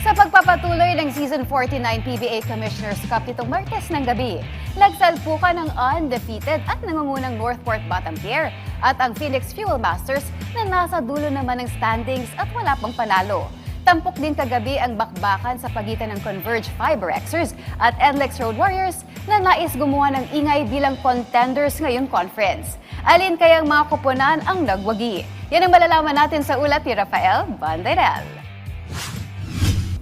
Sa pagpapatuloy ng Season 49 PBA Commissioner's Cup nitong Martes ng gabi, nagsalpukan ng undefeated at nangungunang Northport Batanguer at ang Phoenix Fuel Masters na nasa dulo naman ng standings at wala pang panalo. Tampok din kagabi ang bakbakan sa pagitan ng Converge Fiberxers at NLEX Road Warriors na nais gumawa ng ingay bilang contenders ngayong conference. Alin kayang mga koponan ang nagwagi? Yan ang malalaman natin sa ulat ni Rafael Banderel.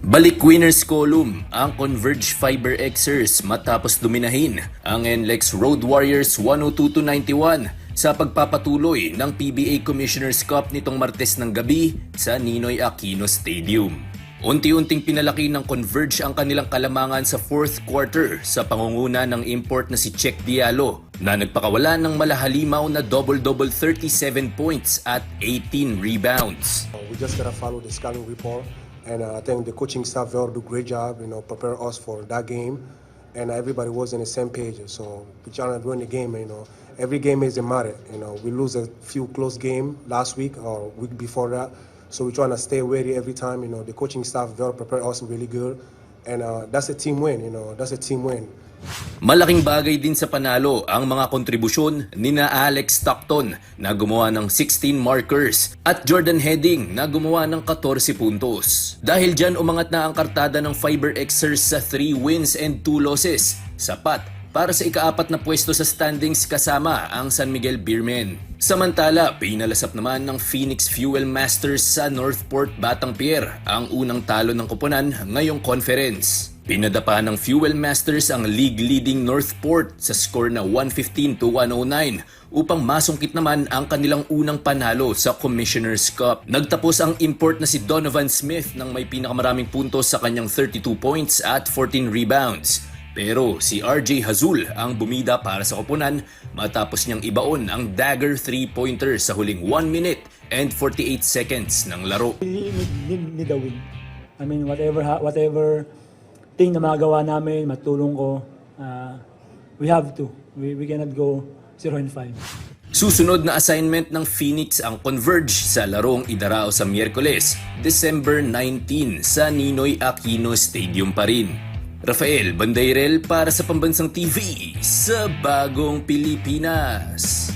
Balik winners column ang Converge Fiberxers matapos dominahin ang NLEX Road Warriors 102-91 sa pagpapatuloy ng PBA Commissioner's Cup nitong Martes ng gabi sa Ninoy Aquino Stadium. Unti-unting pinalaki ng Converge ang kanilang kalamangan sa fourth quarter sa pangunguna ng import na si Check Diallo na nagpakawala ng malahalimaw na double-double 37 points at 18 rebounds. We just gotta follow the scouting report. And I think the coaching staff will do a great job, prepare us for that game. And everybody was on the same page. So we're trying to win the game, Every game is a matter, We lose a few close games last week or week before that. So we're trying to stay ready every time, The coaching staff will prepare us really good. And that's a team win, That's a team win. Malaking bagay din sa panalo ang mga kontribusyon nina Alex Stockton na gumawa ng 16 markers at Jordan Heading na gumawa ng 14 puntos. Dahil dyan umangat na ang kartada ng Fiberxers sa 3 wins and 2 losses, sapat para sa ikaapat na pwesto sa standings kasama ang San Miguel Beermen. Samantala, pinalasap naman ng Phoenix Fuel Masters sa Northport Batanguer ang unang talo ng koponan ngayong conference. Pinadapa ng Fuel Masters ang league-leading Northport sa score na 115-109 upang masungkit naman ang kanilang unang panalo sa Commissioner's Cup. Nagtapos ang import na si Donovan Smith ng may pinakamaraming puntos sa kanyang 32 points at 14 rebounds. Pero si RJ Hazul ang bumida para sa koponan matapos niyang ibaon ang dagger 3-pointer sa huling 1 minute and 48 seconds ng laro. We need a win. I mean, whatever thing na magawa namin, matulong ko, we have to. We cannot go 0-5. Susunod na assignment ng Phoenix ang Converge sa larong idarao sa Miyerkules, December 19 sa Ninoy Aquino Stadium pa rin. Rafael Banderel para sa Pambansang TV sa Bagong Pilipinas.